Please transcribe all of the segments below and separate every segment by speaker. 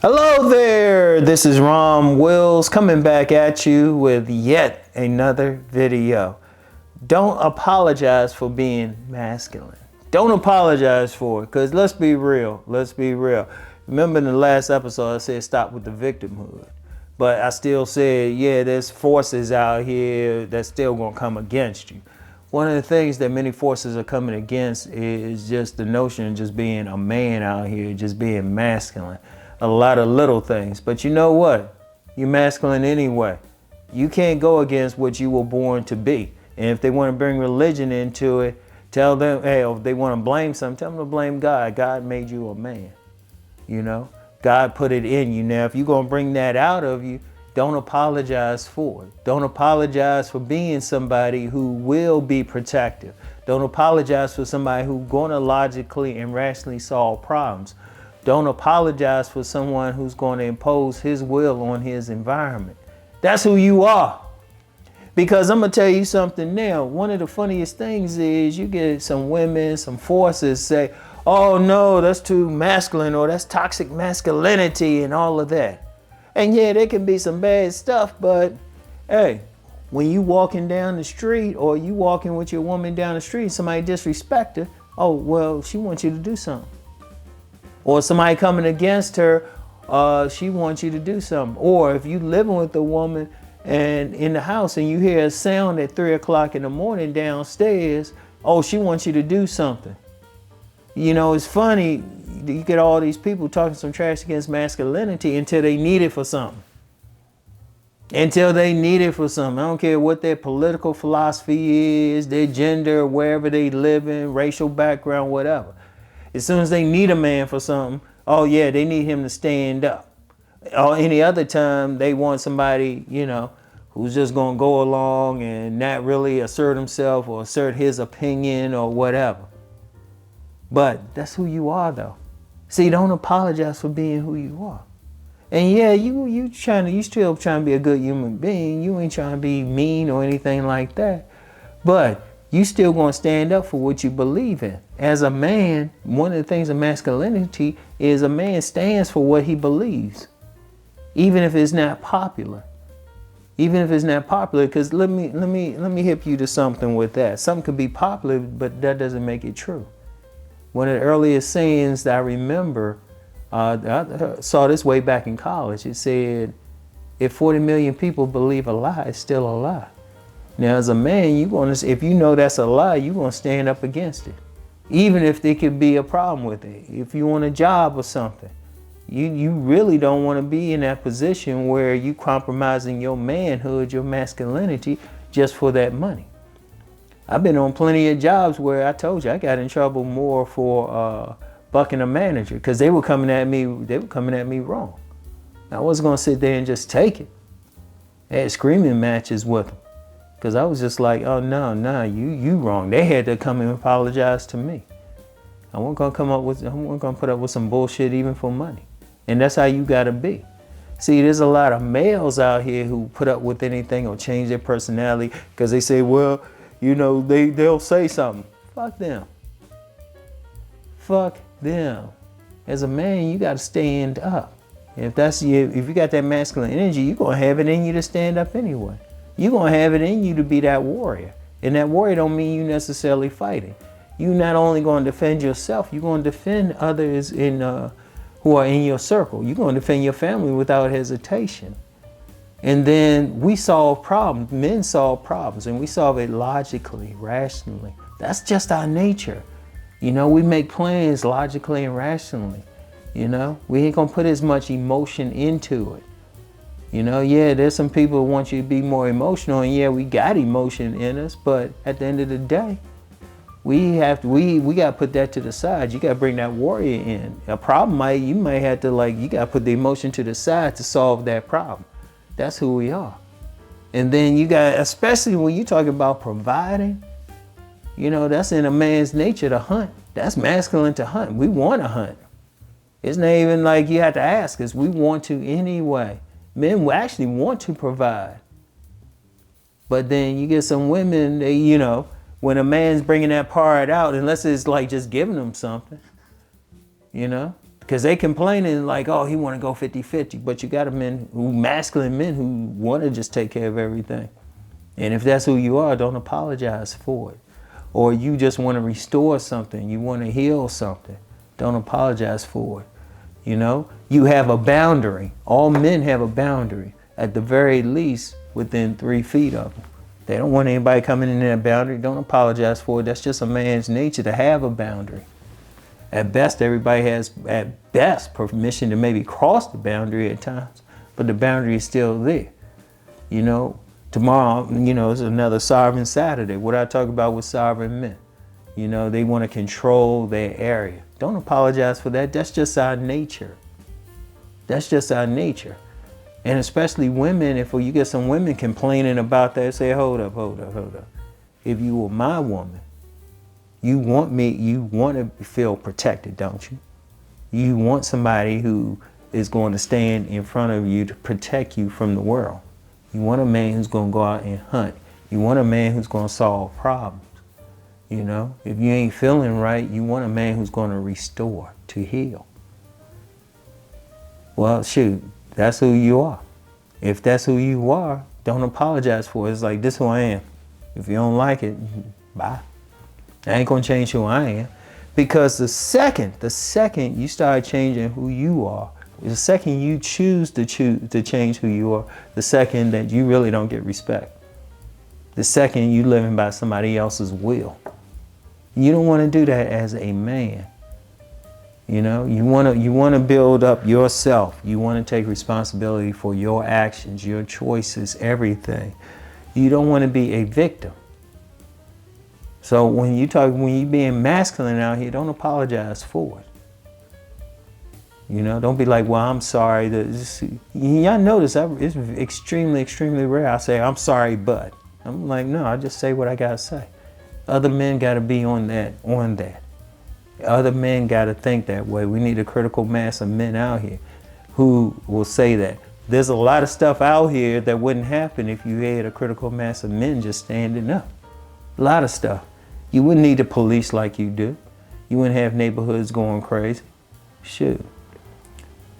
Speaker 1: Hello there, this is Rom Wills coming back at you with yet another video. Don't apologize for being masculine. Don't apologize for it, because let's be real. Remember in the last episode I said stop with the victimhood. But I still said, yeah, there's forces out here that's still gonna come against you. One of the things that many forces are coming against is just the notion of just being a man out here, just being masculine. A lot of little things, but you know what? You're masculine anyway. You can't go against what you were born to be. And if they want to bring religion into it, tell them, hey, if they want to blame something, tell them to blame God. God made you a man. You know, God put it in you. Now, if you're going to bring that out of you, don't apologize for it. Don't apologize for being somebody who will be protective. Don't apologize for somebody who's going to logically and rationally solve problems. Don't apologize for someone who's going to impose his will on his environment. That's who you are. Because I'm going to tell you something now. One of the funniest things is you get some women, some forces say, oh no, that's too masculine, or that's toxic masculinity and all of that. And yeah, there can be some bad stuff, but hey, when you walking down the street or you walking with your woman down the street, somebody disrespect her, oh, well, she wants you to do something. Or somebody coming against her, she wants you to do something. Or if you living with a woman and in the house and you hear a sound at 3 o'clock in the morning downstairs, oh, she wants you to do something. You know, it's funny, you get all these people talking some trash against masculinity until they need it for something. Until they need it for something. I don't care what their political philosophy is, their gender, wherever they live in, racial background, whatever. As soon as they need a man for something, oh yeah, they need him to stand up. Or any other time they want somebody, you know, who's just gonna go along and not really assert himself or assert his opinion or whatever. But that's who you are though. See, don't apologize for being who you are. And yeah, you still trying to be a good human being. You ain't trying to be mean or anything like that. But you still gonna stand up for what you believe in. As a man, one of the things of masculinity is a man stands for what he believes, even if it's not popular. Even if it's not popular, because let me hip you to something with that. Something could be popular, but that doesn't make it true. One of the earliest sayings that I remember, I saw this way back in college. It said, if 40 million people believe a lie, it's still a lie. Now, as a man, if you know that's a lie, you're going to stand up against it. Even if there could be a problem with it. If you want a job or something, you really don't want to be in that position where you compromising your manhood, your masculinity, just for that money. I've been on plenty of jobs where I told you I got in trouble more for bucking a manager because they were coming at me wrong. I wasn't going to sit there and just take it. I had screaming matches with them. Because I was just like, oh, no, you wrong. They had to come and apologize to me. I wasn't going to put up with some bullshit even for money. And that's how you got to be. See, there's a lot of males out here who put up with anything or change their personality because they say, well, you know, they'll say something. Fuck them. Fuck them. As a man, you got to stand up. If you got that masculine energy, you're going to have it in you to stand up anyway. You're going to have it in you to be that warrior. And that warrior don't mean you necessarily fighting. You're not only going to defend yourself, you're going to defend others who are in your circle. You're going to defend your family without hesitation. And then we solve problems. Men solve problems, and we solve it logically, rationally. That's just our nature. You know, we make plans logically and rationally. You know, we ain't going to put as much emotion into it. You know, yeah, there's some people who want you to be more emotional, and yeah, we got emotion in us, but at the end of the day, we got to put that to the side. You got to bring that warrior in. A problem you might have to you got to put the emotion to the side to solve that problem. That's who we are. And then you got, especially when you talk about providing, you know, that's in a man's nature to hunt. That's masculine to hunt. We want to hunt. It's not even like you have to ask us. We want to anyway. Men actually want to provide. But then you get some women, you know, when a man's bringing that part out, unless it's like just giving them something, you know, Because they complaining like, oh, he want to go 50-50. But you got masculine men who want to just take care of everything. And if that's who you are, don't apologize for it. Or you just want to restore something, you want to heal something, don't apologize for it. You know, you have a boundary. All men have a boundary, at the very least within 3 feet of them. They don't want anybody coming in that boundary. Don't apologize for it. That's just a man's nature to have a boundary. At best, everybody has, at best, permission to maybe cross the boundary at times, but the boundary is still there. You know, tomorrow, you know, is another sovereign Saturday. What I talk about with sovereign men. You know, they want to control their area. Don't apologize for that. That's just our nature. That's just our nature. And especially women, if you get some women complaining about that, say, hold up. If you were my woman, you want to feel protected, don't you? You want somebody who is going to stand in front of you to protect you from the world. You want a man who's going to go out and hunt. You want a man who's going to solve problems. You know, if you ain't feeling right, you want a man who's going to restore, to heal. Well, shoot, that's who you are. If that's who you are, don't apologize for it. It's like, this is who I am. If you don't like it, bye. I ain't gonna change who I am. Because the second you start changing who you are, the second you choose to change who you are, the second that you really don't get respect. The second you living by somebody else's will. You don't want to do that as a man. You know, you want to build up yourself. You want to take responsibility for your actions, your choices, everything. You don't want to be a victim. So when you being masculine out here, don't apologize for it. You know, don't be like, well, I'm sorry. Y'all notice it's extremely, extremely rare. I say, I'm sorry, but. I'm like, no, I just say what I gotta say. Other men gotta be on that. Other men gotta think that way. We need a critical mass of men out here who will say that. There's a lot of stuff out here that wouldn't happen if you had a critical mass of men just standing up. A lot of stuff. You wouldn't need the police like you do. You wouldn't have neighborhoods going crazy. Shoot.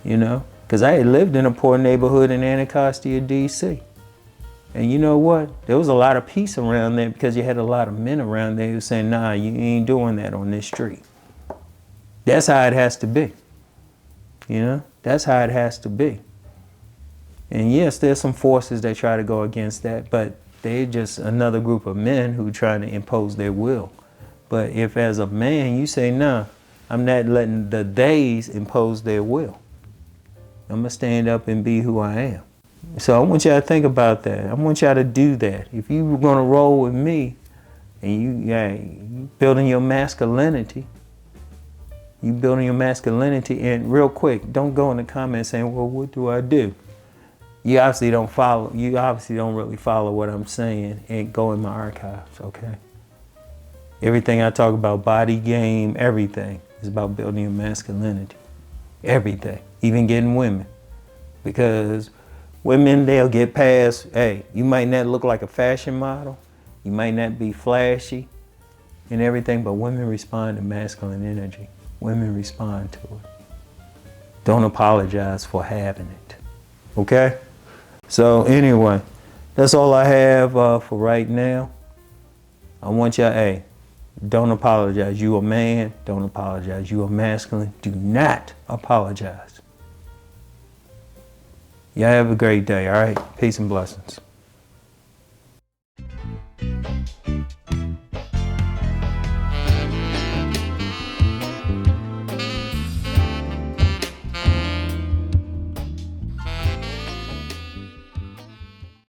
Speaker 1: You know? Because I had lived in a poor neighborhood in Anacostia, D.C. And you know what? There was a lot of peace around there because you had a lot of men around there who saying, nah, you ain't doing that on this street. That's how it has to be. You know? That's how it has to be. And yes, there's some forces that try to go against that, but they're just another group of men who trying to impose their will. But if as a man you say, nah, I'm not letting the days impose their will. I'm going to stand up and be who I am. So I want y'all to think about that. I want y'all to do that. If you were going to roll with me and you building your masculinity, and real quick, don't go in the comments saying, well, what do I do? You obviously don't follow. You obviously don't really follow what I'm saying and go in my archives, okay? Everything I talk about, body game, everything is about building your masculinity. Everything, even getting women. Because women, they'll get past, hey, you might not look like a fashion model. You might not be flashy and everything, but women respond to masculine energy. Women respond to it. Don't apologize for having it, okay? So anyway, that's all I have for right now. I want y'all, hey, don't apologize. You a man, don't apologize. You a masculine, do not apologize. Y'all have a great day, all right? Peace and blessings.